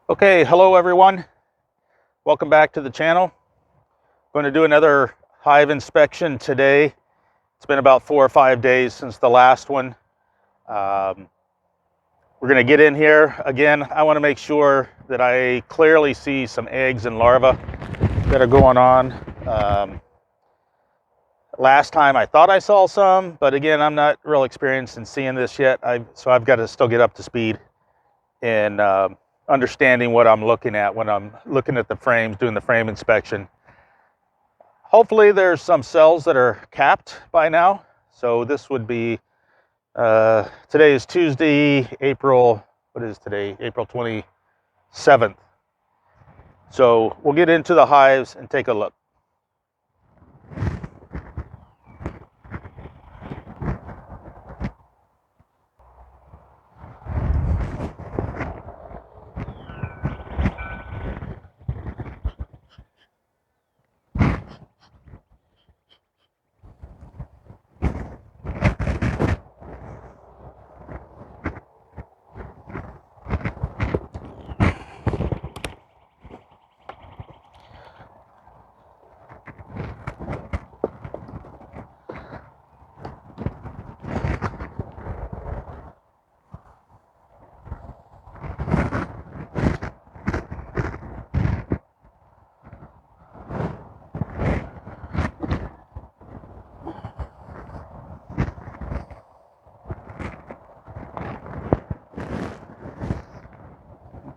Okay, hello everyone. Welcome back to the channel. Going to do another hive inspection today. It's been about 4 or 5 days since the last one. We're going to get in here again. I want to make sure that I clearly see some eggs and larvae that are going on. Last time I thought I saw some, but again, I'm not real experienced in seeing this yet. So I've got to still get up to speed and understanding what I'm looking at when I'm looking at the frames, doing the frame inspection. Hopefully there's some cells that are capped by now. So this would be, today is Tuesday, April, what is today? April 27th. So we'll get into the hives and take a look.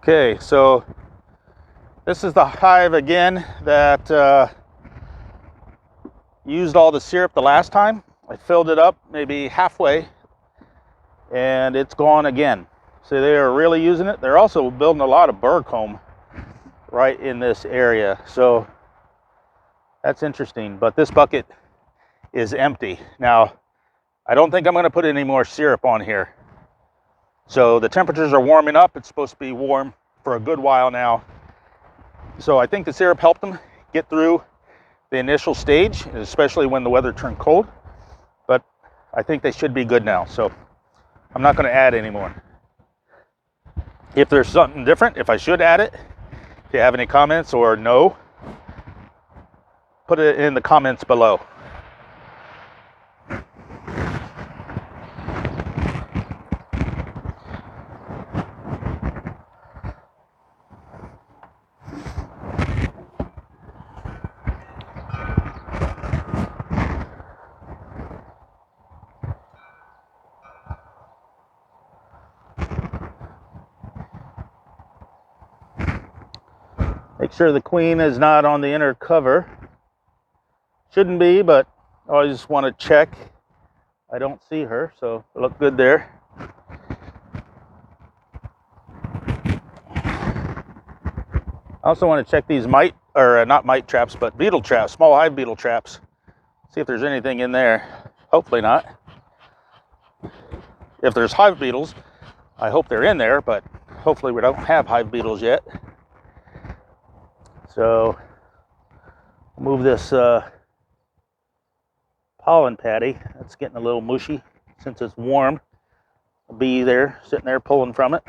Okay, so this is the hive again that used all the syrup the last time. I filled it up maybe halfway and it's gone again. So they are really using it. They're also building a lot of burr comb right in this area. So that's interesting, but this bucket is empty. Now, I don't think I'm going to put any more syrup on here. So the temperatures are warming up. It's supposed to be warm for a good while now. So I think the syrup helped them get through the initial stage, especially when the weather turned cold. But I think they should be good now. So I'm not going to add any more. If there's something different, if I should add it, if you have any comments or no, put it in the comments below. Make sure the queen is not on the inner cover. Shouldn't be, but I always want to check. I don't see her, so it looked good there. I also want to check these mite, or not mite traps, but beetle traps, small hive beetle traps. See if there's anything in there. Hopefully not. If there's hive beetles, I hope they're in there, but hopefully we don't have hive beetles yet. So move this pollen patty. That's getting a little mushy since it's warm. A bee there, sitting there pulling from it.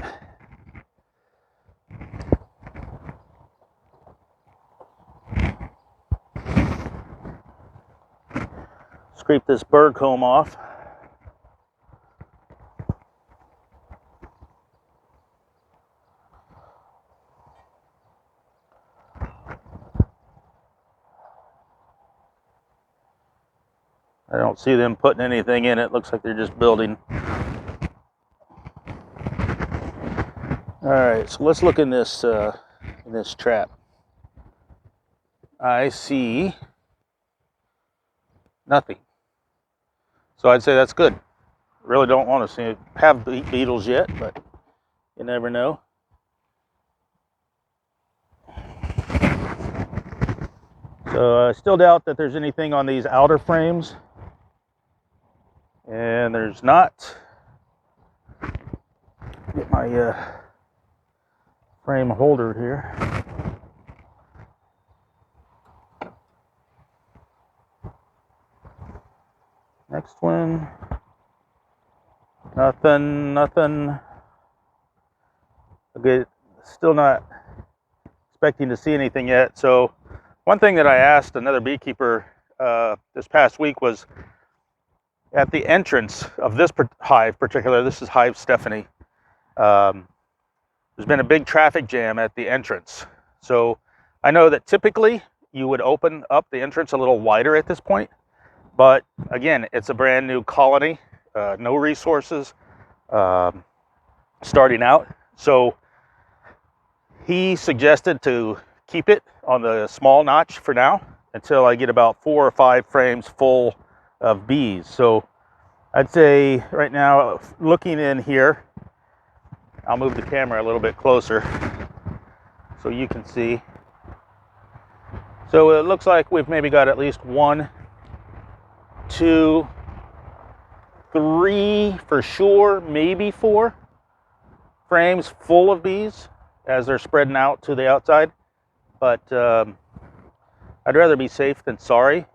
Scrape this burr comb off. I don't see them putting anything in it. Looks like they're just building. All right, so let's look in this trap. I see nothing. So I'd say that's good. Really don't want to have beetles yet, but you never know. So I still doubt that there's anything on these outer frames. And there's not. Get my frame holder here. Next one. Nothing. Okay, still not expecting to see anything yet. So one thing that I asked another beekeeper this past week was at the entrance of this hive particular, this is Hive Stephanie, there's been a big traffic jam at the entrance. So I know that typically you would open up the entrance a little wider at this point, but again, it's a brand new colony, no resources, starting out. So he suggested to keep it on the small notch for now until I get about 4 or 5 frames full of bees. So I'd say right now, looking in here, I'll move the camera a little bit closer so you can see. So it looks like we've maybe got at least 1, 2, 3 for sure, maybe 4 frames full of bees as they're spreading out to the outside. But I'd rather be safe than sorry.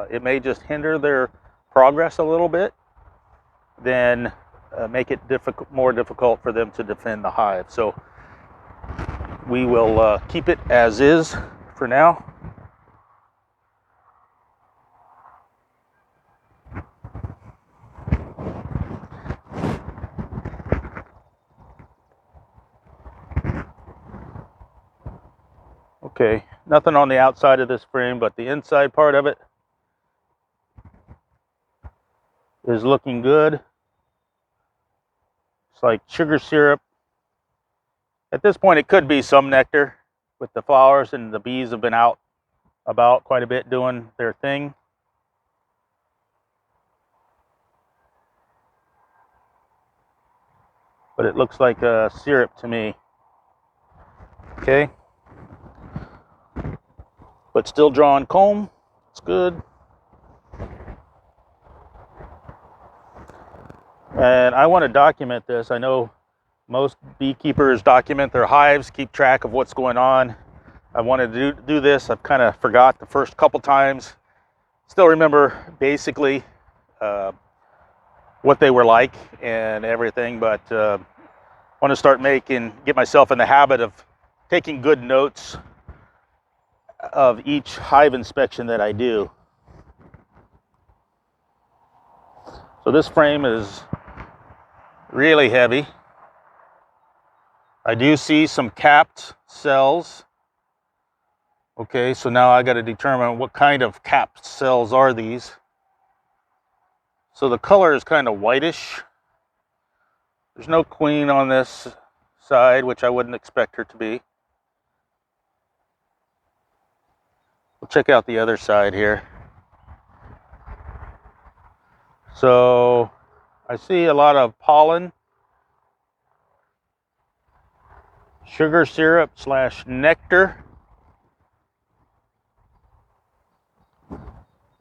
It may just hinder their progress a little bit, then make it more difficult for them to defend the hive. So we will keep it as is for now. Okay, nothing on the outside of this frame, but the inside part of it is looking good. It's like sugar syrup. At this point, it could be some nectar with the flowers, and the bees have been out about quite a bit doing their thing. But it looks like syrup to me. Okay. But still drawing comb. It's good. And I want to document this. I know most beekeepers document their hives, keep track of what's going on. I wanted to do this. I've kind of forgot the first couple times. Still remember basically what they were like and everything, but want to start get myself in the habit of taking good notes of each hive inspection that I do. So this frame is really heavy. I do see some capped cells. Okay, so now I got to determine what kind of capped cells are these. So the color is kind of whitish. There's no queen on this side, which I wouldn't expect her to be. We'll check out the other side here. So I see a lot of pollen, sugar syrup / nectar,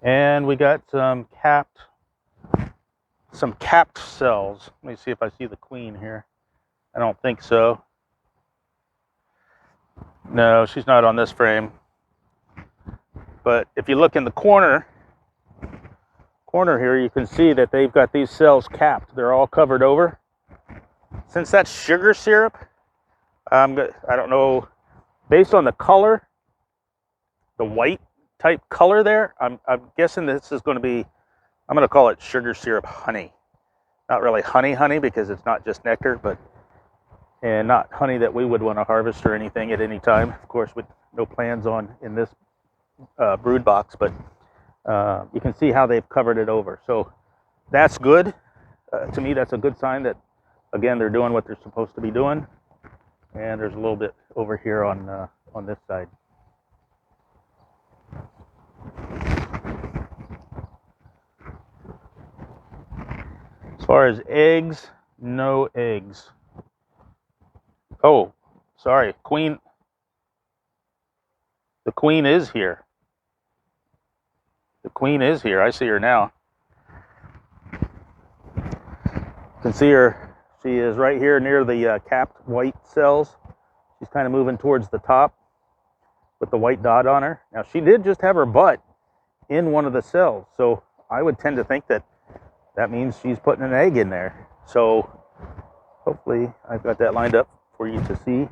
and we got some capped cells. Let me see if I see the queen here. I don't think so. No, she's not on this frame. But if you look in the corner here, you can see that they've got these cells capped. They're all covered over. Since that's sugar syrup, I don't know, based on the color, the white type color there, I'm guessing this is going to be, I'm going to call it sugar syrup honey. Not really honey because it's not just nectar, and not honey that we would want to harvest or anything at any time. Of course, with no plans on in this brood box, but you can see how they've covered it over. So that's good. To me, that's a good sign that, again, they're doing what they're supposed to be doing. And there's a little bit over here on this side. As far as eggs, no eggs. Oh, sorry, queen. The queen is here. The queen is here. I see her now. You can see her. She is right here near the capped white cells. She's kind of moving towards the top with the white dot on her. Now, she did just have her butt in one of the cells, so I would tend to think that means she's putting an egg in there. So hopefully I've got that lined up for you to see.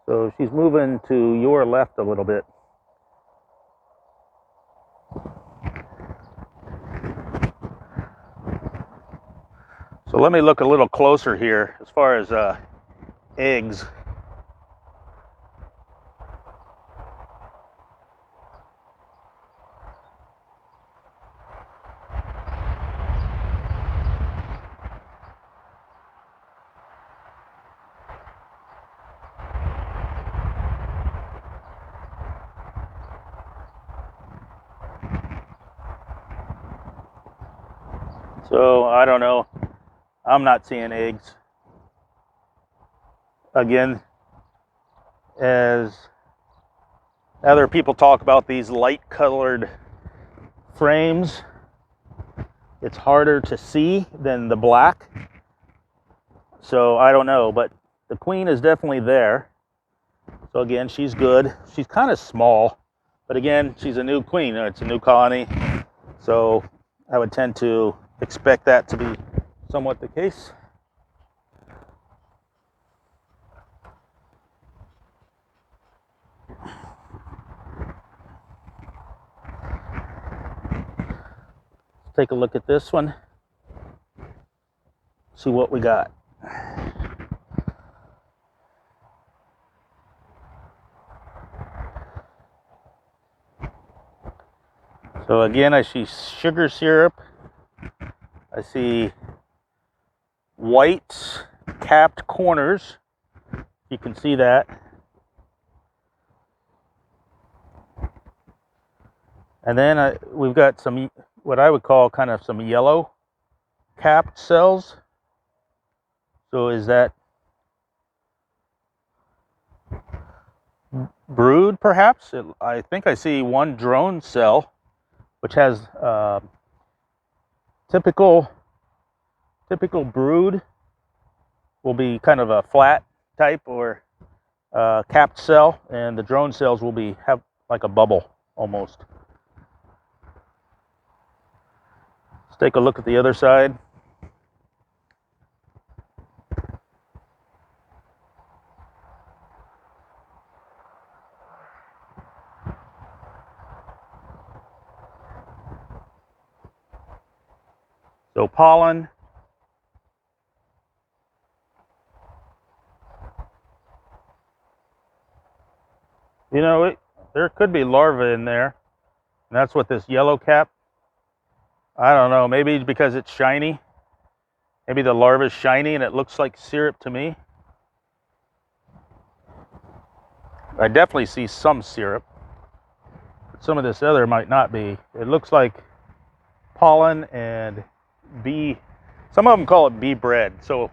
So she's moving to your left a little bit. So let me look a little closer here as far as eggs. So I don't know. I'm not seeing eggs. Again, as other people talk about these light colored frames, it's harder to see than the black. So I don't know, but the queen is definitely there. So again, she's good. She's kind of small, but again, she's a new queen. It's a new colony. So I would tend to expect that to be somewhat the case. Let's take a look at this one. See what we got. So again, I see sugar syrup. I see white capped corners. You can see that. And then we've got some, what I would call kind of some yellow capped cells. So is that brood perhaps? I think I see one drone cell, which has typical brood will be kind of a flat type or capped cell, and the drone cells will have like a bubble almost. Let's take a look at the other side. So pollen. You know, there could be larvae in there. And that's what this yellow cap, I don't know, maybe because it's shiny. Maybe the larva is shiny and it looks like syrup to me. I definitely see some syrup. But some of this other might not be. It looks like pollen and bee. Some of them call it bee bread. So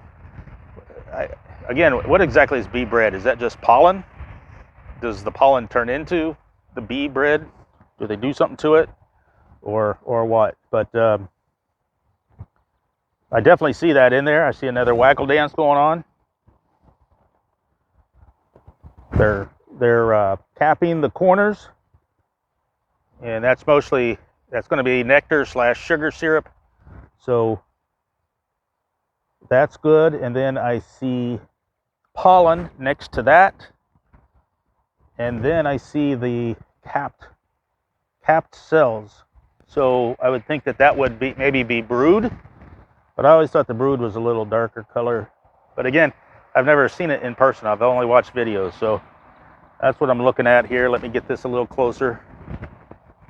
again, what exactly is bee bread? Is that just pollen? Does the pollen turn into the bee bread? Do they do something to it, or what? But I definitely see that in there. I see another waggle dance going on. They're capping the corners, and that's going to be nectar / sugar syrup. So that's good. And then I see pollen next to that, and then I see the capped cells. So I would think that would be maybe be brood, but I always thought the brood was a little darker color. But again, I've never seen it in person. I've only watched videos. So that's what I'm looking at here. Let me get this a little closer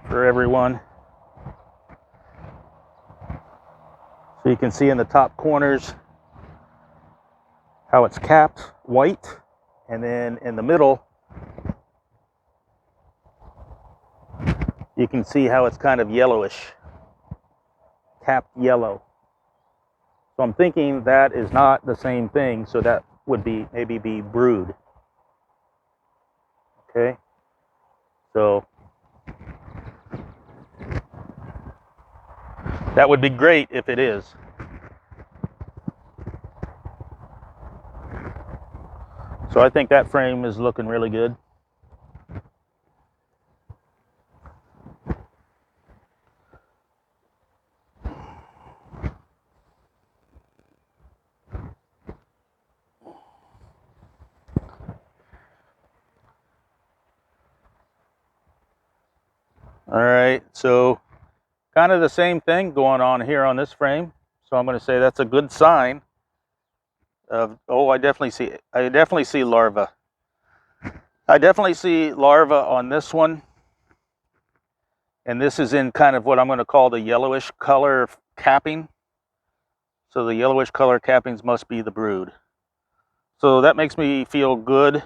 for everyone. So you can see in the top corners how it's capped white, and then in the middle you can see how it's kind of yellowish, capped yellow. So I'm thinking that is not the same thing, so that would be maybe be brood. Okay, so that would be great if it is. So I think that frame is looking really good. All right, so kind of the same thing going on here on this frame. So I'm going to say that's a good sign of, oh, I definitely see larvae. I definitely see larvae on this one. And this is in kind of what I'm going to call the yellowish color capping. So the yellowish color cappings must be the brood. So that makes me feel good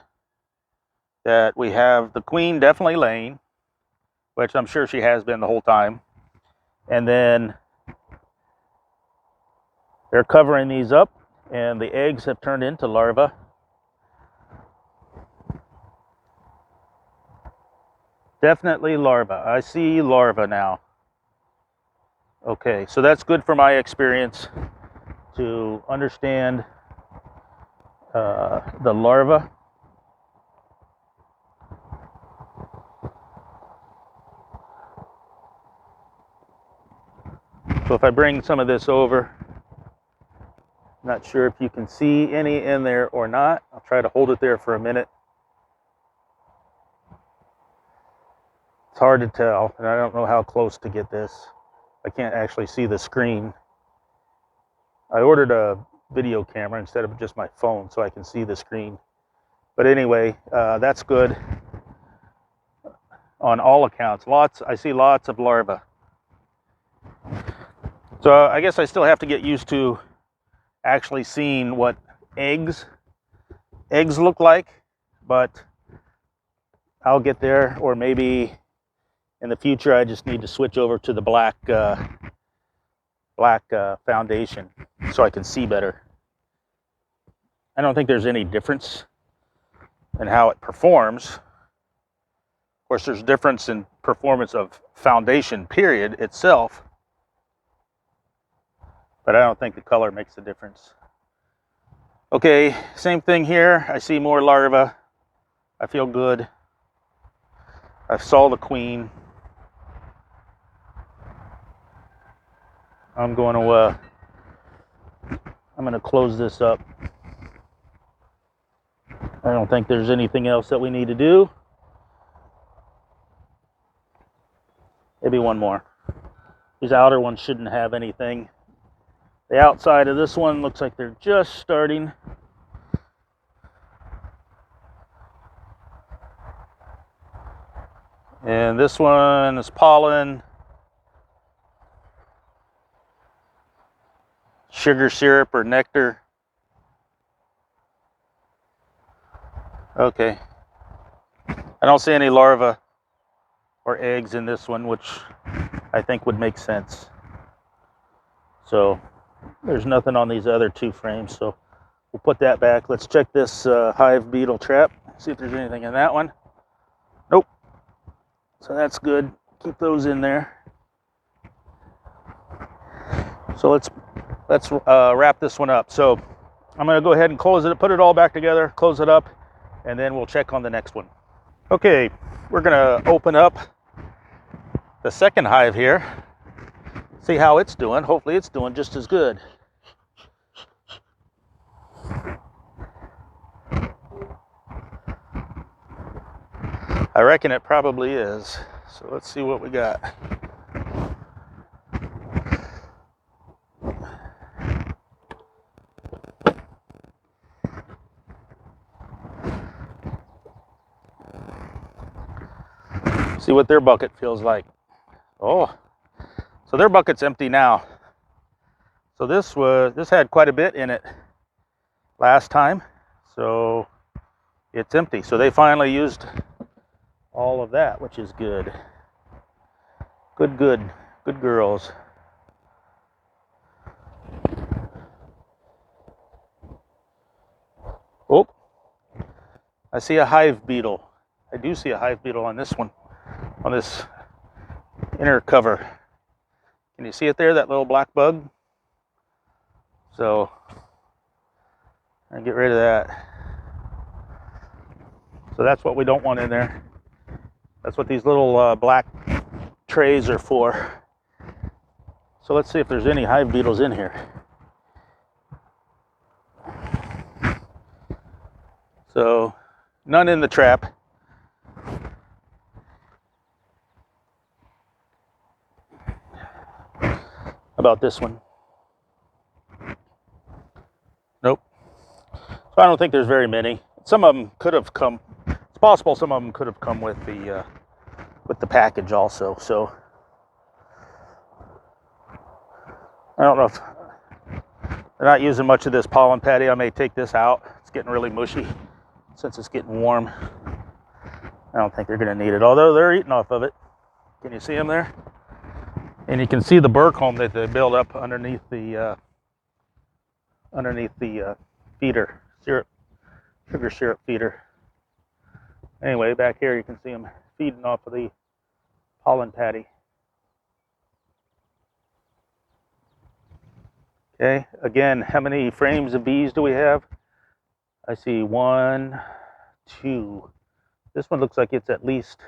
that we have the queen definitely laying, which I'm sure she has been the whole time. And then they're covering these up, and the eggs have turned into larvae. Definitely larvae. I see larvae now. Okay, so that's good for my experience to understand the larvae. So if I bring some of this over, not sure if you can see any in there or not. I'll try to hold it there for a minute. It's hard to tell, and I don't know how close to get this. I can't actually see the screen. I ordered a video camera instead of just my phone so I can see the screen. But anyway, that's good on all accounts. I see lots of larvae. So I guess I still have to get used to actually seeing what eggs look like, but I'll get there. Or maybe in the future I just need to switch over to the black foundation so I can see better. I don't think there's any difference in how it performs. Of course, there's difference in performance of foundation period itself, but I don't think the color makes a difference. Okay, same thing here. I see more larvae. I feel good. I saw the queen. I'm going to close this up. I don't think there's anything else that we need to do. Maybe one more. These outer ones shouldn't have anything. The outside of this one looks like they're just starting. And this one is pollen, sugar syrup or nectar. Okay. I don't see any larvae or eggs in this one, which I think would make sense. So there's nothing on these other two frames, so we'll put that back. Let's check this hive beetle trap, see if there's anything in that one. Nope. So that's good. Keep those in there. So let's wrap this one up. So I'm going to go ahead and close it, put it all back together, close it up, and then we'll check on the next one. Okay, we're going to open up the second hive here, see how it's doing. Hopefully it's doing just as good. I reckon it probably is. So let's see what we got. See what their bucket feels like. Oh, so their bucket's empty now. So this had quite a bit in it last time, so it's empty. So they finally used all of that, which is good. Good girls. Oh, I see a hive beetle. I do see a hive beetle on this one, on this inner cover. Can you see it there, that little black bug? So I get rid of that. So that's what we don't want in there. That's what these little black trays are for. So let's see if there's any hive beetles in here. So none in the trap. about this one? Nope. So I don't think there's very many. Some of them could have come. It's possible some of them could have come with the package also. So I don't know if they're not using much of this pollen patty. I may take this out. It's getting really mushy since it's getting warm. I don't think they're going to need it, although they're eating off of it. Can you see them there? And you can see the burr comb that they build up underneath the feeder, sugar syrup feeder. Anyway, back here you can see them feeding off of the pollen patty. Okay, again, how many frames of bees do we have? I see 1, 2. This one looks like it's at least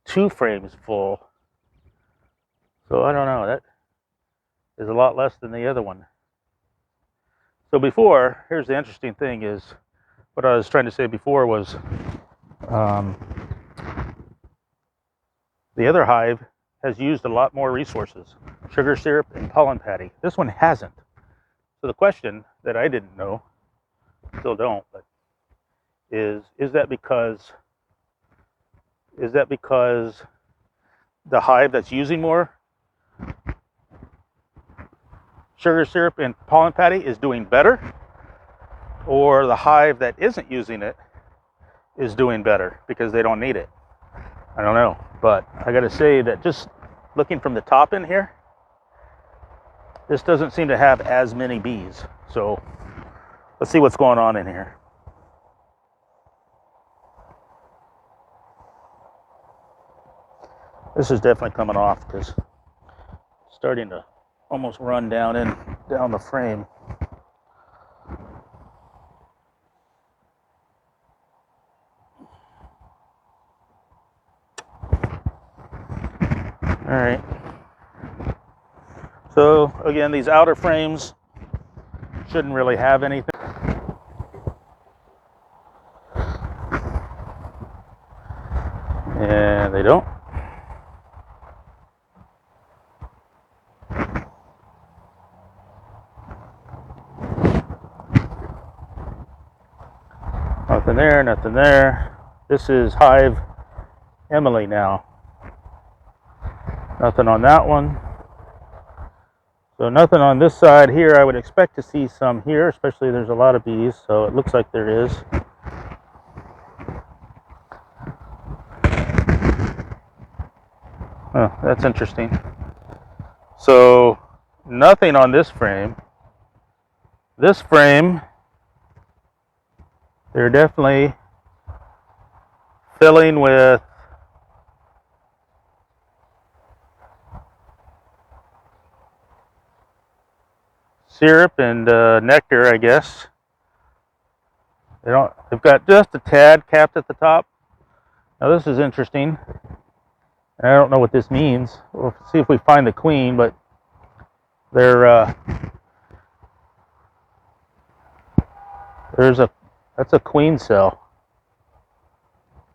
2 frames full. So I don't know, that is a lot less than the other one. So before, here's the interesting thing is, what I was trying to say before was, the other hive has used a lot more resources, sugar syrup and pollen patty. This one hasn't. So the question that I didn't know, still don't, but is that because the hive that's using more sugar syrup and pollen patty is doing better, or the hive that isn't using it is doing better because they don't need it? I don't know, but I gotta say that just looking from the top in here, this doesn't seem to have as many bees. So let's see what's going on in here. This is definitely coming off because it's starting to almost run down the frame. All right. So again, these outer frames shouldn't really have anything. And they don't. Nothing there, nothing there. This is Hive Emily now. Nothing on that one. So nothing on this side here. I would expect to see some here, especially there's a lot of bees, so it looks like there is. Oh, that's interesting. So nothing on this frame. This frame, they're definitely filling with syrup and nectar, I guess. They've got just a tad capped at the top. Now this is interesting. I don't know what this means. We'll see if we find the queen, but that's a queen cell.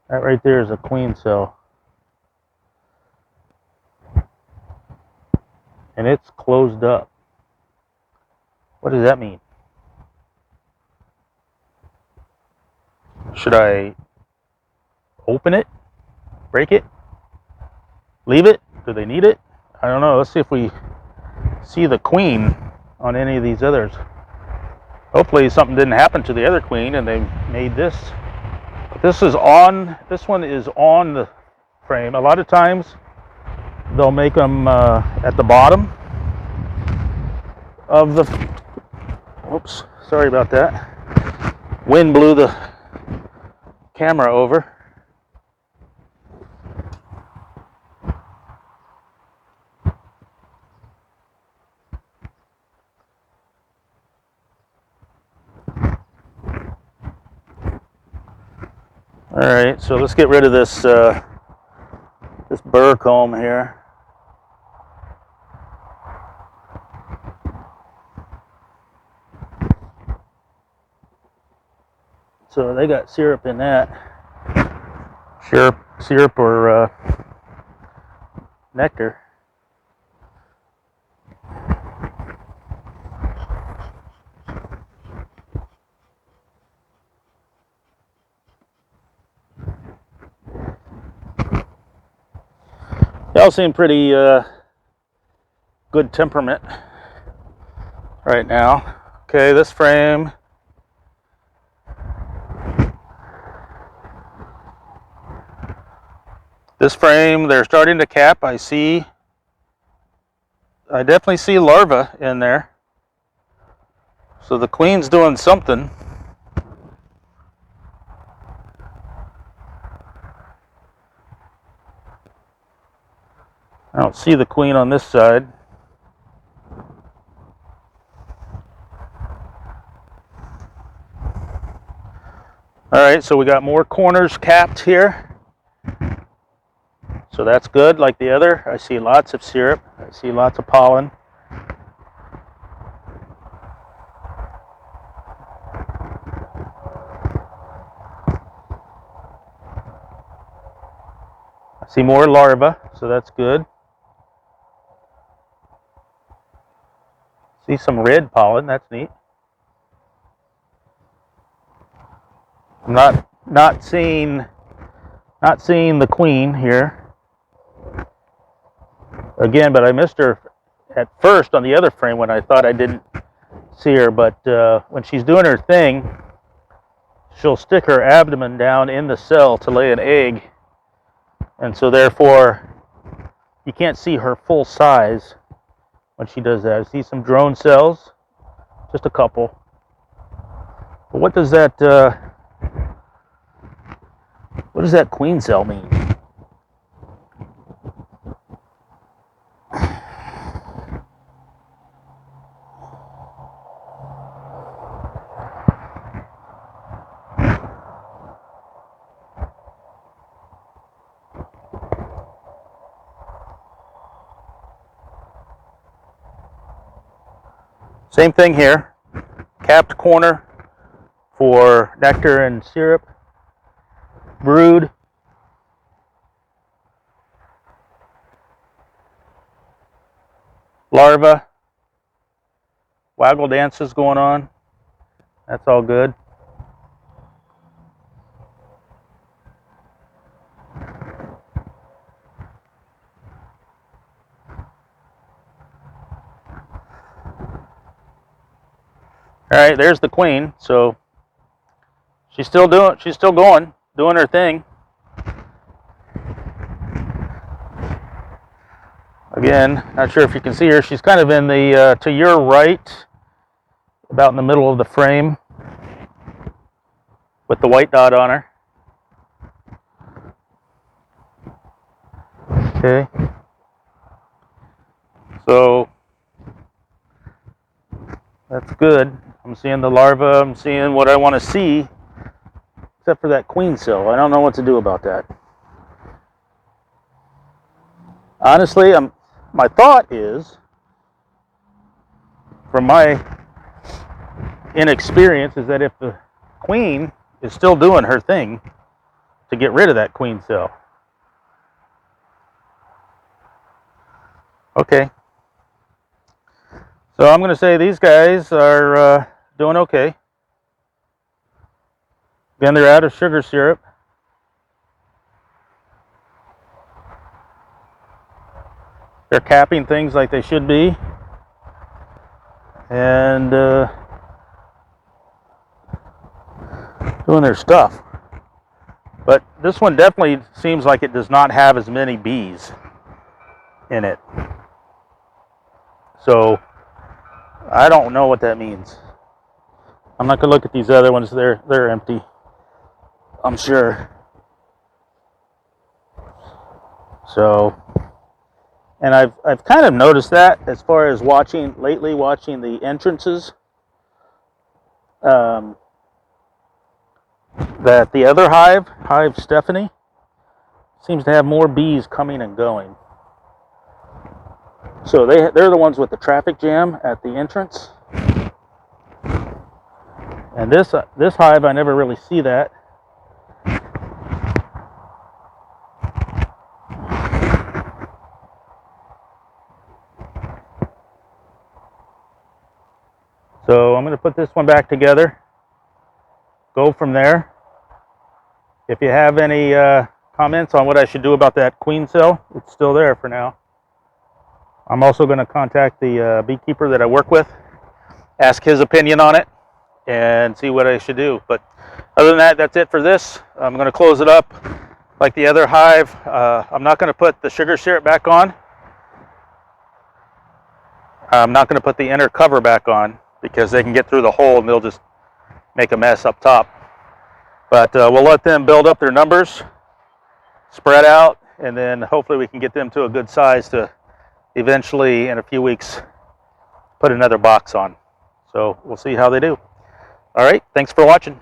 That right there is a queen cell. And it's closed up. What does that mean? Should I open it? Break it? Leave it? Do they need it? I don't know. Let's see if we see the queen on any of these others. Hopefully something didn't happen to the other queen and they made this. But this one is on the frame. A lot of times they'll make them at the bottom of the, whoops, sorry about that. Wind blew the camera over. All right, so let's get rid of this this burr comb here. So they got syrup in that. Syrup or nectar. They all seem pretty good temperament right now. Okay, this frame. This frame, they're starting to cap. I definitely see larvae in there. So the queen's doing something. I don't see the queen on this side. All right, so we got more corners capped here. So that's good, like the other. I see lots of syrup. I see lots of pollen. I see more larvae, so that's good. See some red pollen, that's neat. I'm not seeing the queen here. Again, but I missed her at first on the other frame when I thought I didn't see her, but when she's doing her thing, she'll stick her abdomen down in the cell to lay an egg, and so therefore you can't see her full size when she does that. I see some drone cells, just a couple. But what does that queen cell mean? Same thing here, capped corner for nectar and syrup, brood. Larva, waggle dances going on. That's all good. All right, there's the queen. So she's still going, doing her thing. Again, not sure if you can see her. She's kind of in the to your right, about in the middle of the frame, with the white dot on her. Okay. So that's good. I'm seeing the larva. I'm seeing what I want to see, except for that queen cell. I don't know what to do about that. Honestly, my thought is, from my inexperience, is that if the queen is still doing her thing, to get rid of that queen cell. Okay. So I'm going to say these guys are doing okay. Again, they're out of sugar syrup. They're capping things like they should be. And doing their stuff. But this one definitely seems like it does not have as many bees in it. So I don't know what that means. I'm not going to look at these other ones. They're empty, I'm sure. So, and I've kind of noticed that as far as watching the entrances, that the other hive Stephanie, seems to have more bees coming and going. So they're the ones with the traffic jam at the entrance. And this hive, I never really see that. So I'm going to put this one back together. Go from there. If you have any comments on what I should do about that queen cell, it's still there for now. I'm also going to contact the beekeeper that I work with, ask his opinion on it, and see what I should do. But other than that, that's it for this. I'm going to close it up like the other hive. I'm not going to put the sugar syrup back on. I'm not going to put the inner cover back on because they can get through the hole and they'll just make a mess up top. But we'll let them build up their numbers, spread out, and then hopefully we can get them to a good size to eventually, in a few weeks, put another box on. So we'll see how they do. All right, thanks for watching.